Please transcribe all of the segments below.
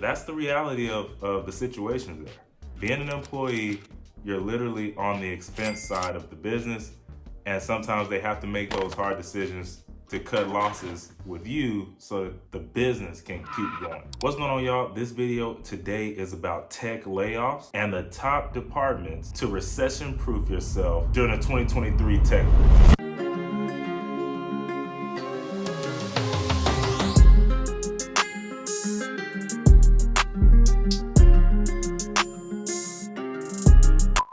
That's the reality of the situations there. Being an employee, you're literally on the expense side of the business, and sometimes they have to make those hard decisions to cut losses with you so that the business can keep going. What's going on, y'all? This video today is about tech layoffs and the top departments to recession-proof yourself during the 2023 tech freeze.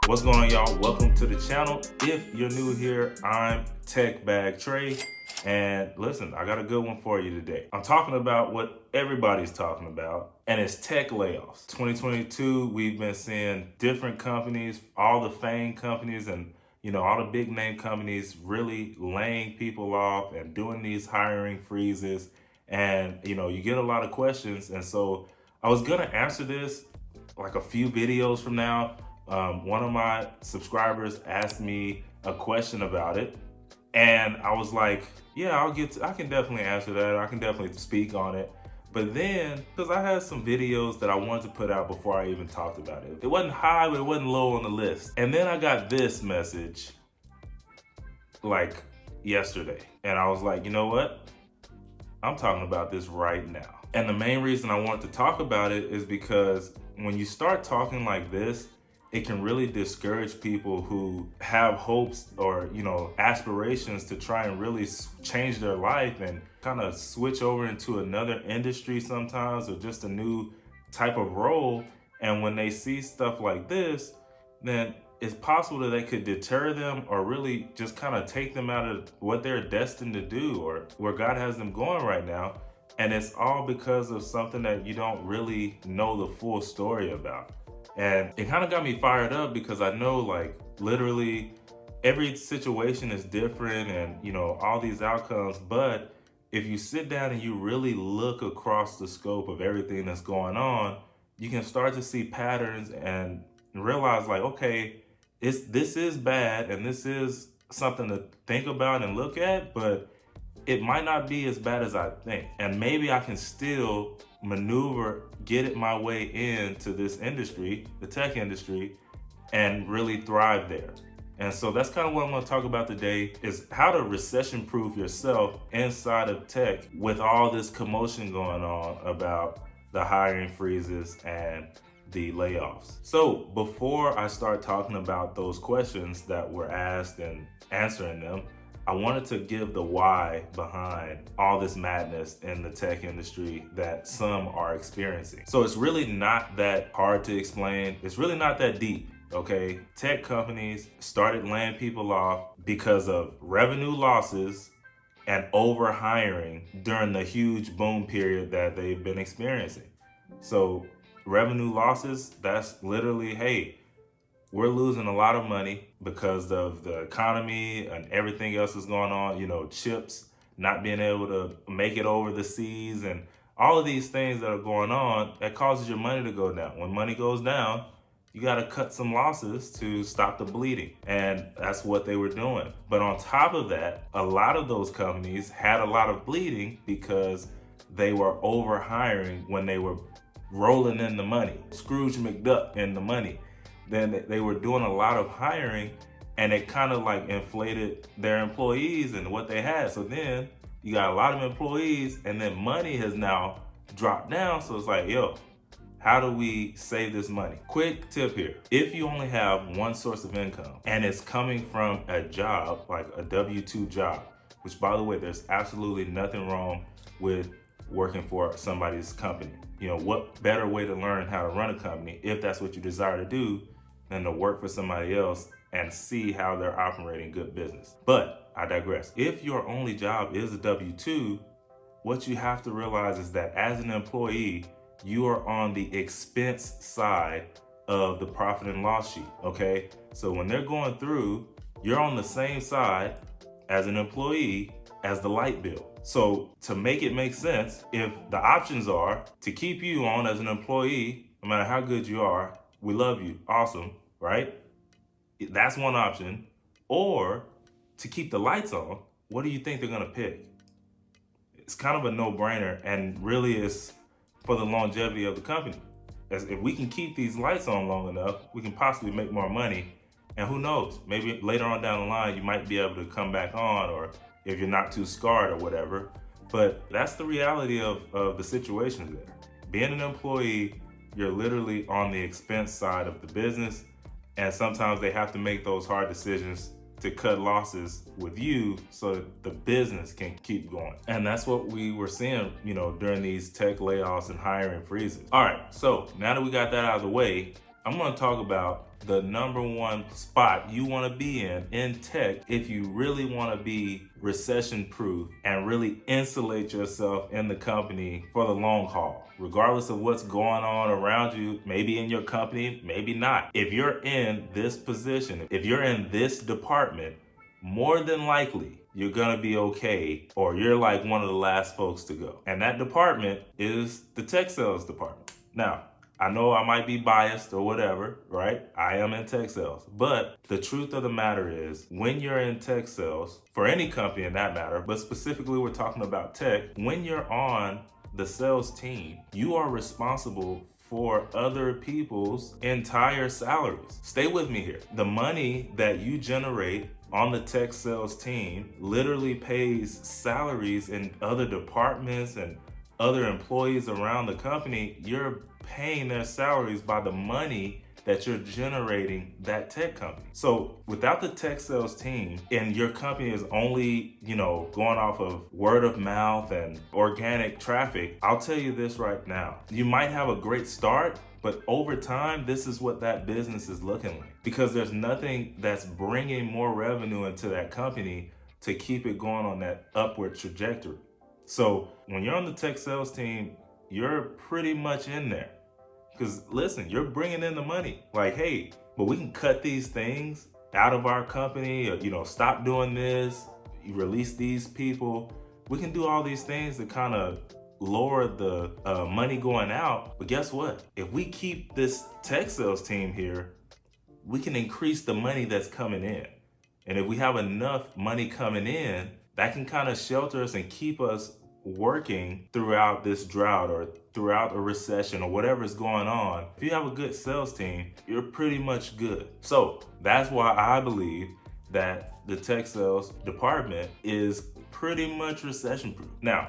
What's going on, y'all? Welcome to the channel. If you're new here, I'm Tech Bag Trey, and listen, I got a good one for you today. I'm talking about what everybody's talking about, and it's tech layoffs. 2022, we've been seeing different companies, all the FANG companies and all the big name companies really laying people off and doing these hiring freezes. And you get a lot of questions, and so I was gonna answer this like a few videos from now. One of my subscribers asked me a question about it, and I was like, yeah, I can definitely answer that. I can definitely speak on it. But then, because I had some videos that I wanted to put out before I even talked about it. It wasn't high, but it wasn't low on the list. And then I got this message like yesterday, and I was like, you know what? I'm talking about this right now. And the main reason I wanted to talk about it is because when you start talking like this, it can really discourage people who have hopes or aspirations to try and really change their life and kind of switch over into another industry sometimes, or just a new type of role. And when they see stuff like this, then it's possible that they could deter them or really just kind of take them out of what they're destined to do or where God has them going right now. And it's all because of something that you don't really know the full story about. And it kind of got me fired up because I know, like, literally every situation is different and, all these outcomes. But if you sit down and you really look across the scope of everything that's going on, you can start to see patterns and realize, like, okay, this is bad and this is something to think about and look at, but it might not be as bad as I think. And maybe I can still maneuver, get it my way into this industry, the tech industry, and really thrive there. And so that's kind of what I'm going to talk about today, is how to recession-proof yourself inside of tech with all this commotion going on about the hiring freezes and the layoffs. So before I start talking about those questions that were asked and answering them, I wanted to give the why behind all this madness in the tech industry that some are experiencing. So it's really not that hard to explain. It's really not that deep, okay? Tech companies started laying people off because of revenue losses and overhiring during the huge boom period that they've been experiencing. So revenue losses, that's literally, hey, we're losing a lot of money because of the economy and everything else that's going on, chips not being able to make it over the seas and all of these things that are going on that causes your money to go down. When money goes down, you got to cut some losses to stop the bleeding. And that's what they were doing. But on top of that, a lot of those companies had a lot of bleeding because they were overhiring when they were rolling in the money, Scrooge McDuck in the money. Then they were doing a lot of hiring, and it kind of like inflated their employees and what they had. So then you got a lot of employees, and then money has now dropped down. So it's like, yo, how do we save this money? Quick tip here. If you only have one source of income and it's coming from a job, like a W-2 job, which, by the way, there's absolutely nothing wrong with working for somebody's company. What better way to learn how to run a company, if that's what you desire to do, than to work for somebody else and see how they're operating good business. But I digress. If your only job is a W-2, what you have to realize is that as an employee, you are on the expense side of the profit and loss sheet, okay? So when they're going through, you're on the same side as an employee as the light bill. So to make it make sense, if the options are to keep you on as an employee, no matter how good you are, we love you, awesome, right? That's one option. Or to keep the lights on, what do you think they're gonna pick? It's kind of a no-brainer, and really it's for the longevity of the company. As if we can keep these lights on long enough, we can possibly make more money. And who knows, maybe later on down the line, you might be able to come back on, or if you're not too scarred or whatever. But that's the reality of the situation there. Being an employee, you're literally on the expense side of the business. And sometimes they have to make those hard decisions to cut losses with you so that the business can keep going. And that's what we were seeing, during these tech layoffs and hiring freezes. All right, so now that we got that out of the way, I'm gonna talk about the number one spot you wanna be in tech if you really wanna be recession proof and really insulate yourself in the company for the long haul, regardless of what's going on around you, maybe in your company, maybe not. If you're in this position, if you're in this department, more than likely you're gonna be okay, or you're like one of the last folks to go. And that department is the tech sales department. Now, I know I might be biased or whatever, right? I am in tech sales. But the truth of the matter is, when you're in tech sales, for any company in that matter, but specifically we're talking about tech, when you're on the sales team, you are responsible for other people's entire salaries. Stay with me here. The money that you generate on the tech sales team literally pays salaries in other departments and other employees around the company. You're paying their salaries by the money that you're generating that tech company. So without the tech sales team, and your company is only, going off of word of mouth and organic traffic, I'll tell you this right now. You might have a great start, but over time, this is what that business is looking like, because there's nothing that's bringing more revenue into that company to keep it going on that upward trajectory. So when you're on the tech sales team, you're pretty much in there. Because listen, you're bringing in the money. Like, hey, but we can cut these things out of our company, or, stop doing this, you release these people. We can do all these things to kind of lower the money going out. But guess what? If we keep this tech sales team here, we can increase the money that's coming in. And if we have enough money coming in, that can kind of shelter us and keep us working throughout this drought or throughout a recession or whatever is going on. If you have a good sales team, you're pretty much good. So that's why I believe that the tech sales department is pretty much recession proof. Now,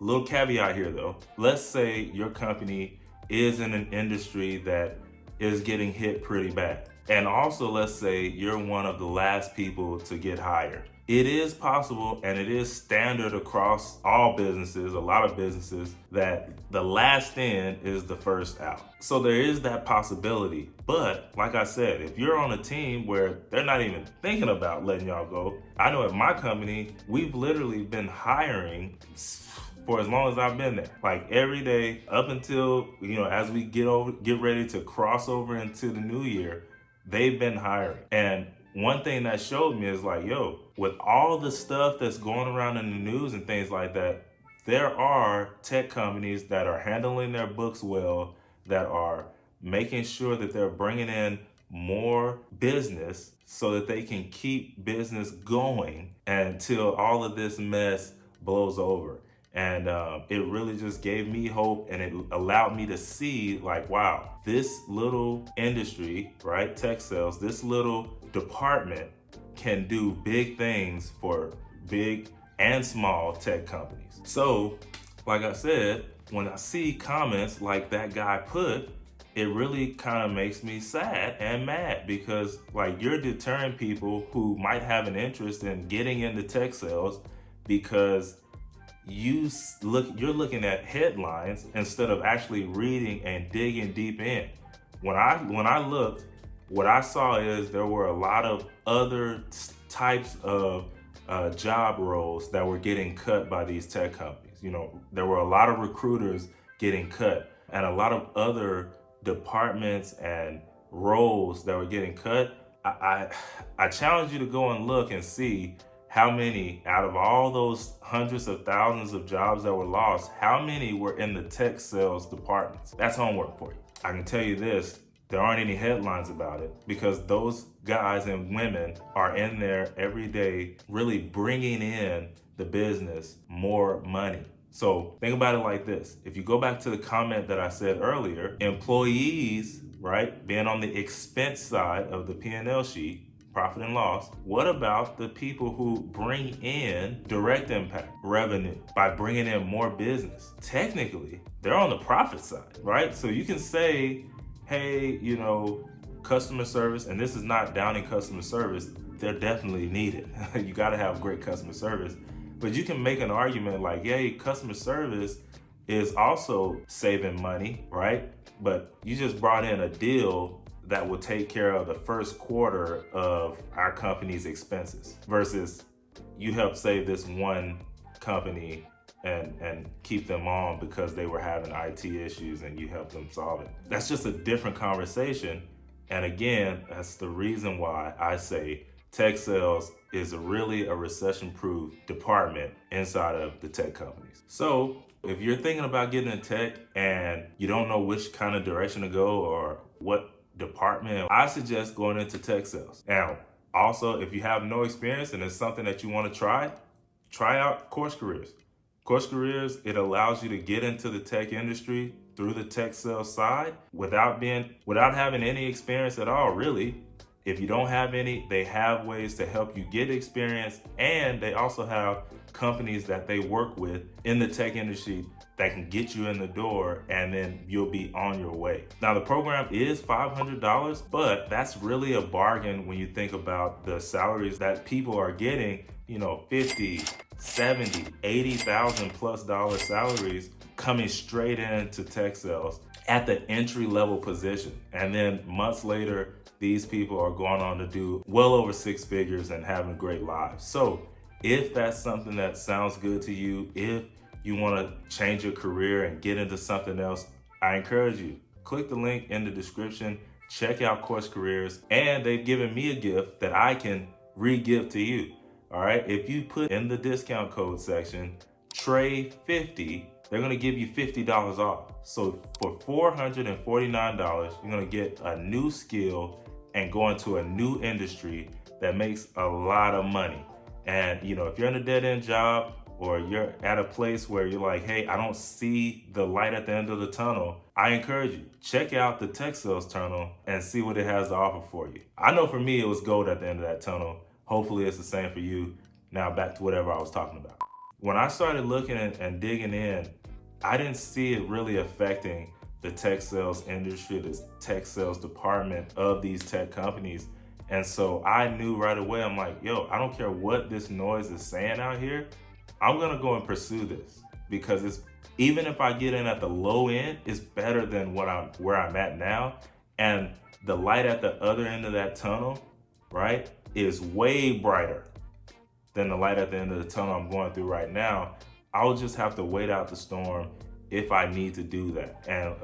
a little caveat here though. Let's say your company is in an industry that is getting hit pretty bad. And also, let's say you're one of the last people to get hired. It is possible, and it is standard across all businesses, a lot of businesses, that the last in is the first out. So there is that possibility. But like I said, if you're on a team where they're not even thinking about letting y'all go, I know at my company, we've literally been hiring for as long as I've been there. Like every day up until, as we get ready to cross over into the new year, they've been hiring. And one thing that showed me is like, with all the stuff that's going around in the news and things like that, there are tech companies that are handling their books well, that are making sure that they're bringing in more business so that they can keep business going until all of this mess blows over. And it really just gave me hope, and it allowed me to see like, wow, this little industry, right, tech sales, this little department can do big things for big and small tech companies. So, like I said, when I see comments like that guy put, it really kind of makes me sad and mad, because like you're deterring people who might have an interest in getting into tech sales because you're looking at headlines instead of actually reading and digging deep in. When I looked, what I saw is there were a lot of other types of job roles that were getting cut by these tech companies. There were a lot of recruiters getting cut, and a lot of other departments and roles that were getting cut. I challenge you to go and look and see how many out of all those hundreds of thousands of jobs that were lost, how many were in the tech sales departments. That's homework for you. I can tell you this, there aren't any headlines about it, because those guys and women are in there every day really bringing in the business more money. So think about it like this. If you go back to the comment that I said earlier, employees, right, being on the expense side of the P&L sheet, profit and loss, what about the people who bring in direct impact revenue by bringing in more business? Technically, they're on the profit side, right? So you can say, hey, customer service, and this is not downing customer service, they're definitely needed. You got to have great customer service. But you can make an argument like, hey, customer service is also saving money, right? But you just brought in a deal that will take care of the first quarter of our company's expenses versus you help save this one company and keep them on because they were having IT issues and you help them solve it. That's just a different conversation. And again, that's the reason why I say tech sales is really a recession-proof department inside of the tech companies. So if you're thinking about getting in tech and you don't know which kind of direction to go or what department, I suggest going into tech sales. Now, also, if you have no experience and it's something that you want to try out CourseCareers. CourseCareers, it allows you to get into the tech industry through the tech sales side without having any experience at all, really. If you don't have any, they have ways to help you get experience, and they also have companies that they work with in the tech industry that can get you in the door, and then you'll be on your way. Now, the program is $500, but that's really a bargain when you think about the salaries that people are getting, $50,000, $70,000, $80,000+ salaries coming straight into tech sales at the entry-level position. And then months later, these people are going on to do well over six figures and having great lives. So if that's something that sounds good to you, if you want to change your career and get into something else, I encourage you, click the link in the description, check out CourseCareers, and they've given me a gift that I can re-give to you. All right, if you put in the discount code section, Trey50, they're going to give you $50 off. So for $449, you're going to get a new skill and go into a new industry that makes a lot of money. And if you're in a dead-end job or you're at a place where you're like, hey, I don't see the light at the end of the tunnel, I encourage you, check out the tech sales tunnel and see what it has to offer for you. I know for me, it was gold at the end of that tunnel. Hopefully it's the same for you. Now back to whatever I was talking about. When I started looking and digging in, I didn't see it really affecting the tech sales industry, the tech sales department of these tech companies. And so I knew right away, I'm like, yo, I don't care what this noise is saying out here. I'm gonna go and pursue this because even if I get in at the low end, it's better than where I'm at now. And the light at the other end of that tunnel, right, is way brighter than the light at the end of the tunnel I'm going through right now. I'll just have to wait out the storm if I need to do that. And,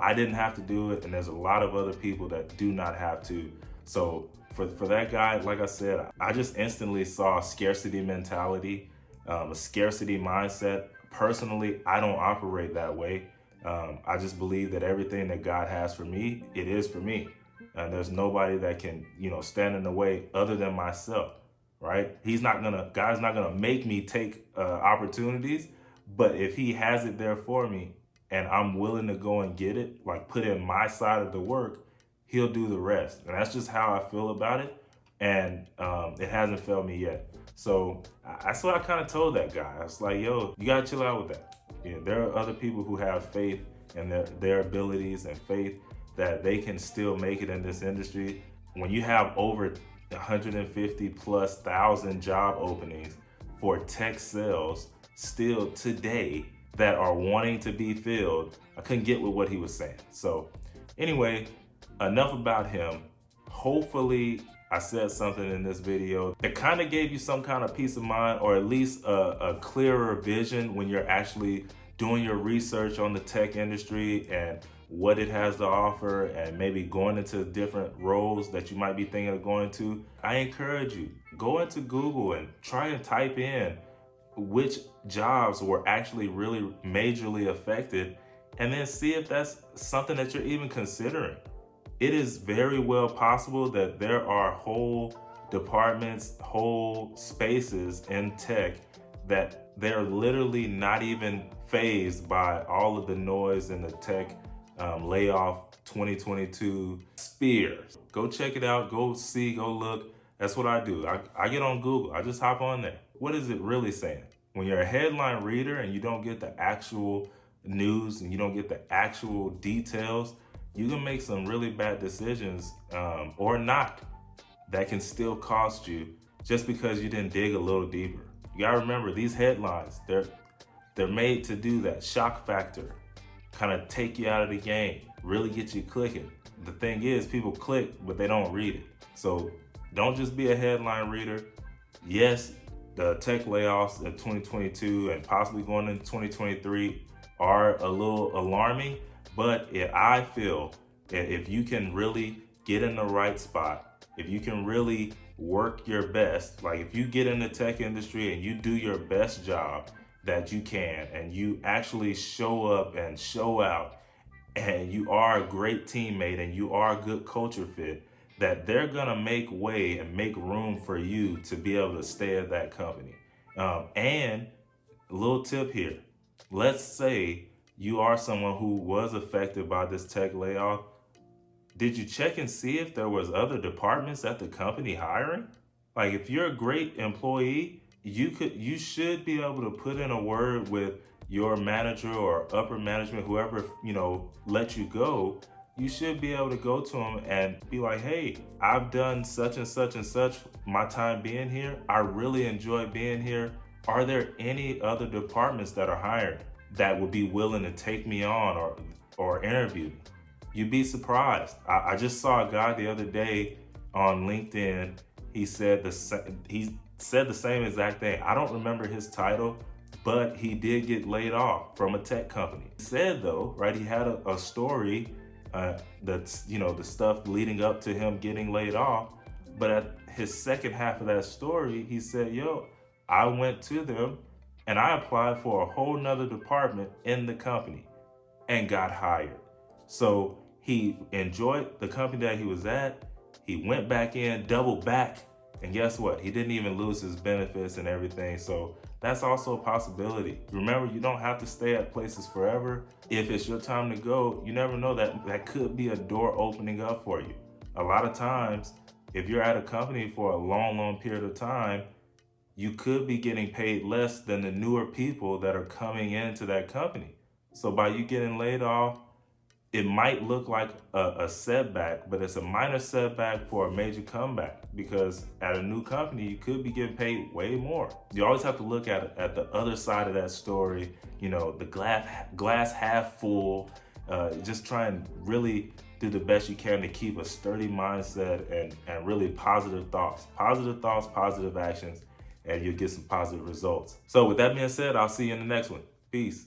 I didn't have to do it. And there's a lot of other people that do not have to. So for that guy, like I said, I just instantly saw a scarcity mentality, a scarcity mindset. Personally, I don't operate that way. I just believe that everything that God has for me, it is for me. And there's nobody that can, stand in the way other than myself, right? God's not gonna make me take opportunities, but if he has it there for me and I'm willing to go and get it, like put in my side of the work, he'll do the rest. And that's just how I feel about it. And it hasn't failed me yet. So that's what I kind of told that guy. I was like, yo, you gotta chill out with that. There are other people who have faith in their abilities and faith that they can still make it in this industry. When you have over 150,000+ job openings for tech sales still today that are wanting to be filled, I couldn't get with what he was saying. So anyway, enough about him. Hopefully I said something in this video that kind of gave you some kind of peace of mind, or at least a clearer vision when you're actually doing your research on the tech industry and what it has to offer, and maybe going into different roles that you might be thinking of going to. I encourage you, go into Google and try and type in which jobs were actually really majorly affected, and then see if that's something that you're even considering. It is very well possible that there are whole departments, whole spaces in tech that They're literally not even fazed by all of the noise in the tech layoff 2022 sphere. Go check it out. Go see, go look. That's what I do. I get on Google. I just hop on there. What is it really saying? When you're a headline reader and you don't get the actual news and you don't get the actual details, you can make some really bad decisions or not that can still cost you just because you didn't dig a little deeper. You gotta remember, these headlines, they're made to do that shock factor, kind of take you out of the game, really get you clicking. The thing is, people click, but they don't read it. So don't just be a headline reader. Yes, the tech layoffs in 2022 and possibly going into 2023 are a little alarming, but I feel that if you can really get in the right spot, if you can really work your best, like if you get in the tech industry and you do your best job that you can, and you actually show up and show out, and you are a great teammate and you are a good culture fit, that they're gonna make way and make room for you to be able to stay at that company. And a little tip here, let's say you are someone who was affected by this tech layoff. Did you check and see if there was other departments at the company hiring? Like, if you're a great employee, you should be able to put in a word with your manager or upper management, whoever, let you go. You should be able to go to them and be like, hey, I've done such and such and such my time being here. I really enjoy being here. Are there any other departments that are hiring that would be willing to take me on or interview me? You'd be surprised. I just saw a guy the other day on LinkedIn. He said the same exact thing. I don't remember his title, but he did get laid off from a tech company. He said though, right, he had a story that's, the stuff leading up to him getting laid off. But at his second half of that story, he said, I went to them and I applied for a whole nother department in the company and got hired. So he enjoyed the company that he was at. He went back in, doubled back, and guess what? He didn't even lose his benefits and everything. So that's also a possibility. Remember, you don't have to stay at places forever. If it's your time to go, you never know, that could be a door opening up for you. A lot of times, if you're at a company for a long period of time, you could be getting paid less than the newer people that are coming into that company. So by you getting laid off, it might look like a setback, but it's a minor setback for a major comeback, because at a new company, you could be getting paid way more. You always have to look at the other side of that story, the glass half full. Just try and really do the best you can to keep a sturdy mindset and really positive thoughts, positive actions, and you'll get some positive results. So with that being said, I'll see you in the next one. Peace.